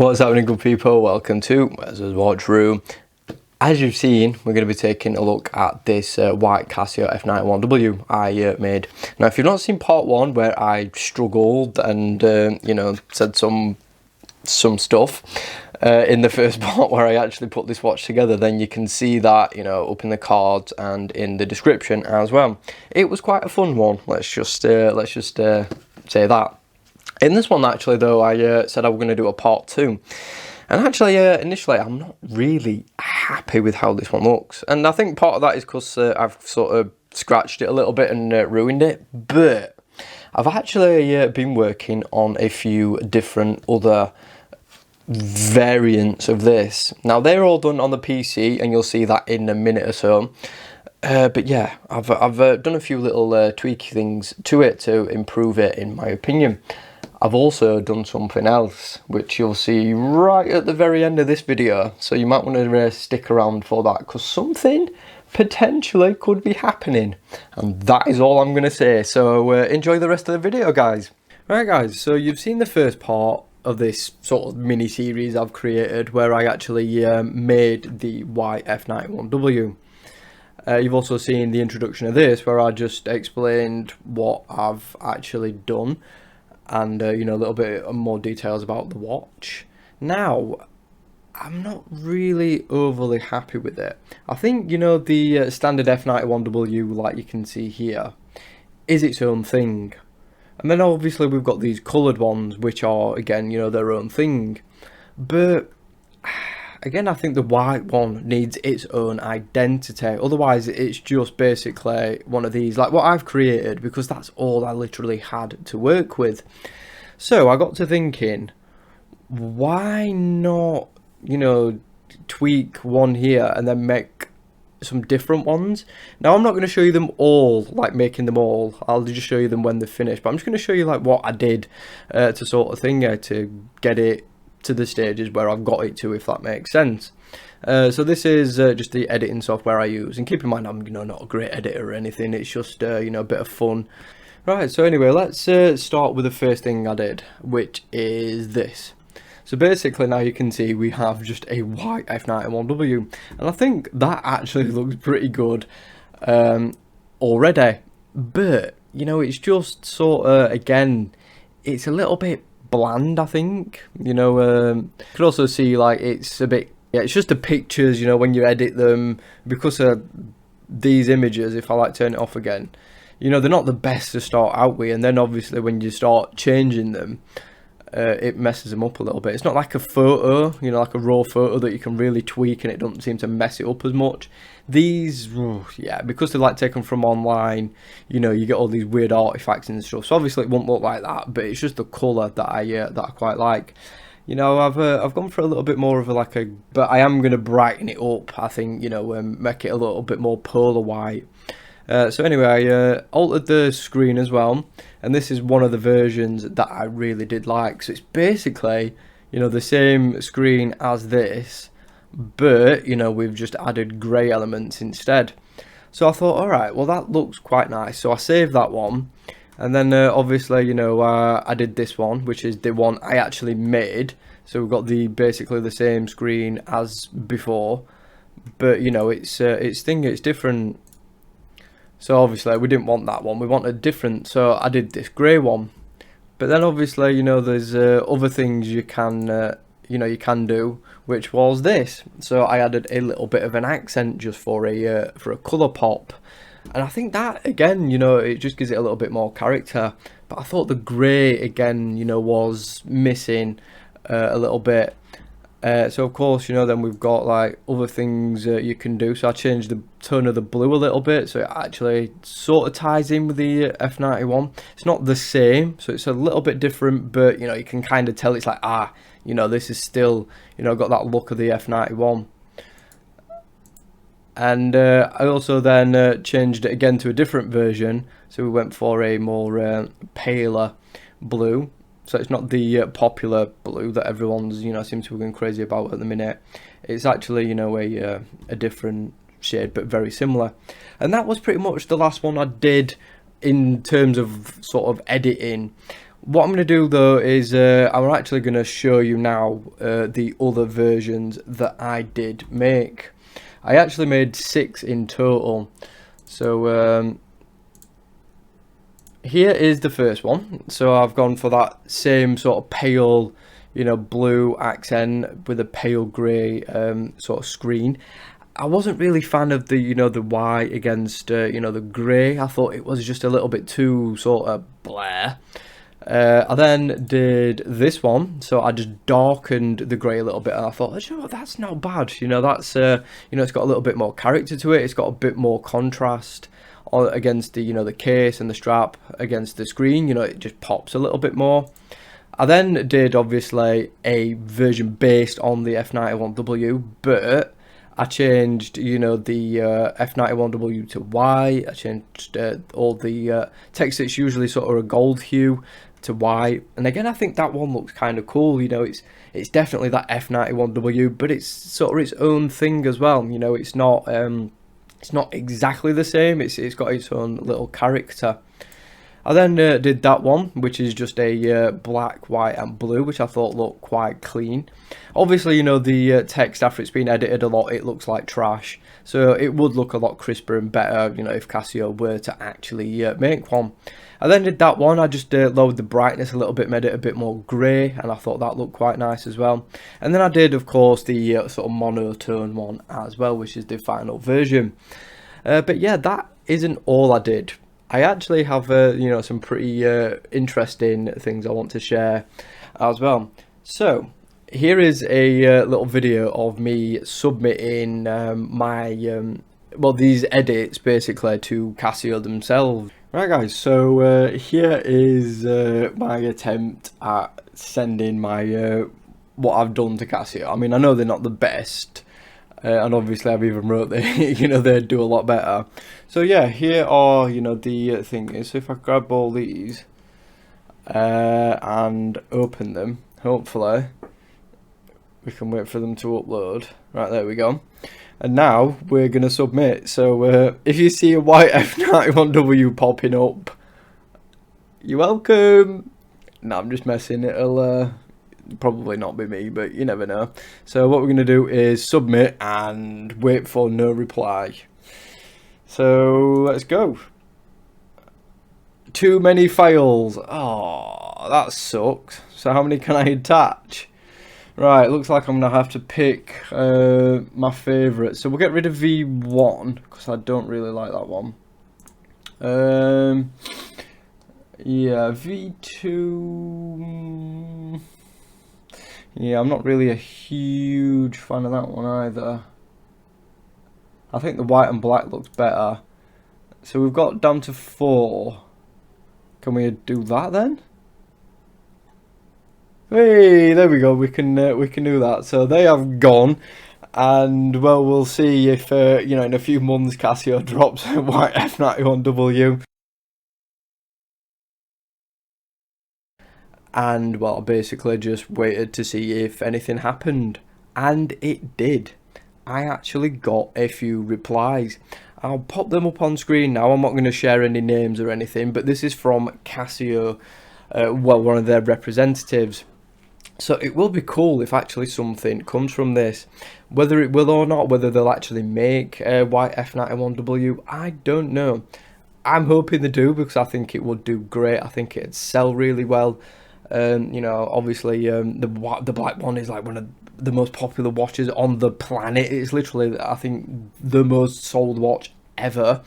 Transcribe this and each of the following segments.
What's happening, good people? Welcome to Where's the Watch Room. As you've seen, we're going to be taking a look at this white Casio F91W I made. Now, if you've not seen part one where I struggled and said some stuff in the first part where I actually put this watch together, then you can see that up in the cards and in the description as well. It was quite a fun one. Let's just say that. In this one, actually, though, I said I was going to do a part two. And actually, initially, I'm not really happy with how this one looks. And I think part of that is because I've sort of scratched it a little bit and ruined it. But I've actually been working on a few different other variants of this. Now, they're all done on the PC, and you'll see that in a minute or so. But yeah, I've done a few little tweaky things to it to improve it, in my opinion. I've also done something else, which you'll see right at the very end of this video. So you might want to stick around for that, because something potentially could be happening. And that is all I'm going to say. So enjoy the rest of the video, guys. Right, guys, so you've seen the first part of this sort of mini series I've created, where I actually made the white F91W. You've also seen the introduction of this, where I just explained what I've actually done. And a little bit more details about the watch. Now, I'm not really overly happy with it. I think the standard F91W, like you can see here, is its own thing. And then obviously we've got these coloured ones, which are again their own thing. But again, I think the white one needs its own identity. Otherwise, it's just basically one of these, like what I've created, because that's all I literally had to work with. So I got to thinking, why not, tweak one here and then make some different ones? Now, I'm not going to show you them all, like making them all. I'll just show you them when they're finished. But I'm just going to show you like what I did to sort of thing to get it to the stages where I've got it to, if that makes sense. So this is just the editing software I use, and keep in mind I'm not a great editor or anything. It's just a bit of fun. Right, so anyway, let's start with the first thing I did, which is this. So basically now you can see we have just a white F91W, and I think that actually looks pretty good already. But it's just sort of, again, it's a little bit bland, I think. You could also see like it's a bit, it's just the pictures, when you edit them, because of these images, if I like turn it off again, they're not the best to start out with, and then obviously when you start changing them, it messes them up a little bit. It's not like a photo, like a raw photo that you can really tweak and it doesn't seem to mess it up as much. These, yeah, because they're like taken from online, you get all these weird artifacts and stuff. So obviously it won't look like that, but it's just the colour that I quite like. I've gone for a little bit more of but I am going to brighten it up, I think, make it a little bit more polar white. So anyway, I altered the screen as well, and this is one of the versions that I really did like. So it's basically, the same screen as this, but, we've just added grey elements instead. So I thought, alright, well that looks quite nice. So I saved that one, and then obviously, I did this one, which is the one I actually made. So we've got basically the same screen as before, but, it's different. So obviously we didn't want that one, we wanted different, so I did this grey one. But then obviously, there's other things you can do, which was this. So I added a little bit of an accent just for a colour pop. And I think that, again, it just gives it a little bit more character. But I thought the grey, again, was missing a little bit. So of course, then we've got like other things you can do. So I changed the tone of the blue a little bit, so it actually sort of ties in with the F91. It's not the same, so it's a little bit different, but you can kind of tell it's like, this is still, got that look of the F91. And I also then changed it again to a different version, so we went for a more paler blue. So it's not the popular blue that everyone's seems to be going crazy about at the minute. It's actually a different shade, but very similar. And that was pretty much the last one I did in terms of sort of editing. What I'm going to do though is I'm actually going to show you now the other versions that I did make. I actually made 6 in total. So here is the first one. So I've gone for that same sort of pale, you know, blue accent with a pale grey sort of screen. I wasn't really a fan of the, you know, the white against, you know, the grey. I thought it was just a little bit too sort of blare. I then did this one, so I just darkened the grey a little bit, and I thought, you know, that's not bad. You know, that's you know, it's got a little bit more character to it. It's got a bit more contrast against the, you know, the case and the strap against the screen. You know, it just pops a little bit more. I then did obviously a version based on the F91W, but I changed, you know, the F91W to white. I changed all the text that's usually sort of a gold hue to white. And again, I think that one looks kind of cool. You know, it's definitely that F91W, but it's sort of its own thing as well. You know, it's not exactly the same. It's got its own little character. I then did that one, which is just a black, white and blue, which I thought looked quite clean. Obviously, you know, the text after it's been edited a lot, it looks like trash. So it would look a lot crisper and better, you know, if Casio were to actually make one. I then did that one. I just lowered the brightness a little bit, made it a bit more grey, and I thought that looked quite nice as well. And then I did, of course, the sort of monotone one as well, which is the final version. But yeah, that isn't all I did. I actually have, you know, some pretty interesting things I want to share as well. So here is a little video of me submitting my, well, these edits basically to Casio themselves. Right guys, so here is my attempt at sending my, what I've done to Casio. I mean, I know they're not the best. And obviously I've even wrote that, you know, they'd do a lot better. So yeah, here are, you know, the things. So if I grab all these and open them, hopefully we can wait for them to upload. Right, there we go. And now we're going to submit. So if you see a white F91W popping up, you're welcome. No, I'm just messing. It'll probably not be me, but you never know. So what we're going to do is submit and wait for no reply. So let's go. Too many files. Oh, that sucks. So how many can I attach? Right, looks like I'm going to have to pick my favourite. So we'll get rid of V1 because I don't really like that one. Yeah, V2... Yeah, I'm not really a huge fan of that one either. I think the white and black looks better. So we've got down to 4. Can we do that then? Hey, there we go. We can do that. So they have gone, and well, we'll see if you know, in a few months Casio drops a white F91W. And well, I basically just waited to see if anything happened, and it did. I actually got a few replies. I'll pop them up on screen now. I'm not going to share any names or anything, but this is from Casio, well, one of their representatives. So it will be cool if actually something comes from this. Whether it will or not, whether they'll actually make a white F91W, I don't know. I'm hoping they do, because I think it would do great. I think it'd sell really well. You know, obviously the black one is like one of the most popular watches on the planet. It's literally, I think, the most sold watch ever.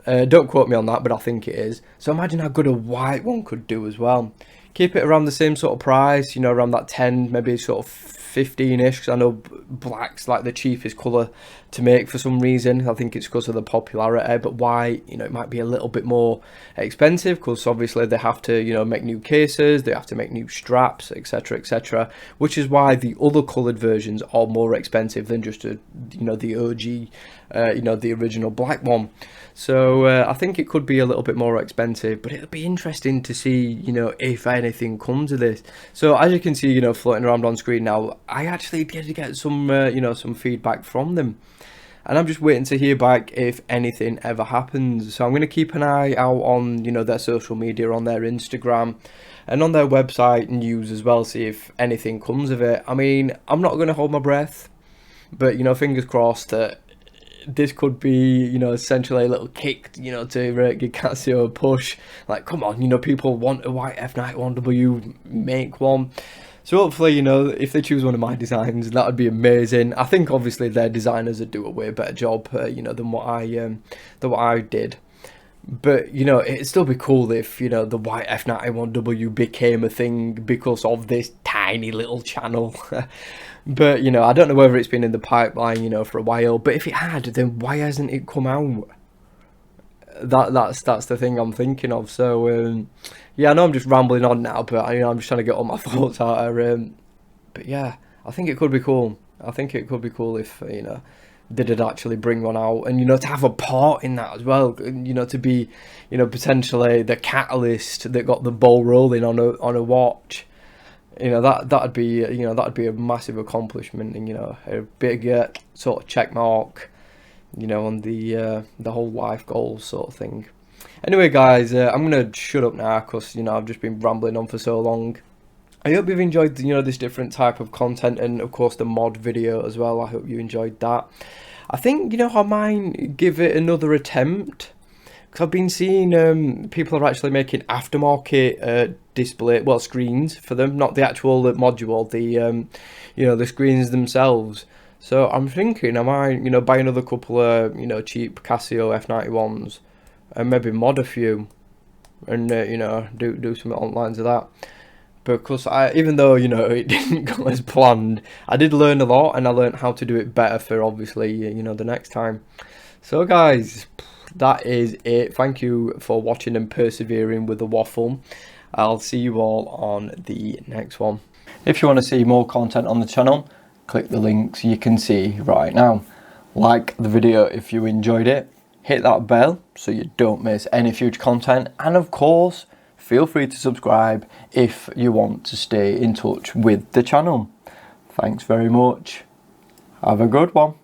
Don't quote me on that, but I think it is. So imagine how good a white one could do as well. Keep it around the same sort of price, you know, around that 10, maybe sort of 15-ish, because I know black's like the cheapest colour to make for some reason. I think it's because of the popularity, but white, you know, it might be a little bit more expensive, because obviously they have to, you know, make new cases, they have to make new straps, etc, etc, which is why the other coloured versions are more expensive than just a, you know, the OG, you know, the original black one. So I think it could be a little bit more expensive, but it'll be interesting to see, you know, if anything comes of this. So as you can see, you know, floating around on screen now, I actually did get some, you know, some feedback from them. And I'm just waiting to hear back if anything ever happens. So I'm going to keep an eye out on, you know, their social media, on their Instagram. and on their website news as well, see if anything comes of it. I mean, I'm not going to hold my breath, but you know, fingers crossed that this could be, you know, essentially a little kick, you know, to give Casio a push. Like, come on, you know, people want a white F91W, make one. So hopefully, you know, if they choose one of my designs, that would be amazing. I think obviously their designers would do a way better job, you know, than what I did. But, you know, it'd still be cool if, you know, the white F91W became a thing because of this tiny little channel. But, you know, I don't know whether it's been in the pipeline, you know, for a while. But if it had, then why hasn't it come out? That's the thing I'm thinking of. So, yeah, I know I'm just rambling on now, but, you know, I'm just trying to get all my thoughts out there. But, yeah, I think it could be cool. I think it could be cool if, you know, they did actually bring one out, and you know, to have a part in that as well, you know, to be, you know, potentially the catalyst that got the ball rolling on a watch, you know, that'd be, you know, that'd be a massive accomplishment, and you know, a big sort of check mark, you know, on the whole life goals sort of thing. Anyway, guys, I'm gonna shut up now because, you know, I've just been rambling on for so long. I hope you've enjoyed, you know, this different type of content, and of course the mod video as well. I hope you enjoyed that. I think, you know, I might give it another attempt, because I've been seeing people are actually making aftermarket display, well, screens for them, not the actual module, the you know, the screens themselves. So I'm thinking I might, you know, buy another couple of, you know, cheap Casio F91s and maybe mod a few, and you know, do some outlines of that. Because even though, you know, it didn't go as planned, I did learn a lot, and I learned how to do it better for, obviously, you know, the next time. So guys, that is it. Thank you for watching and persevering with the waffle. I'll see you all on the next one. If you want to see more content on the channel, click the links you can see right now. Like the video if you enjoyed it, hit that bell so you don't miss any future content, and of course, feel free to subscribe if you want to stay in touch with the channel. Thanks very much. Have a good one.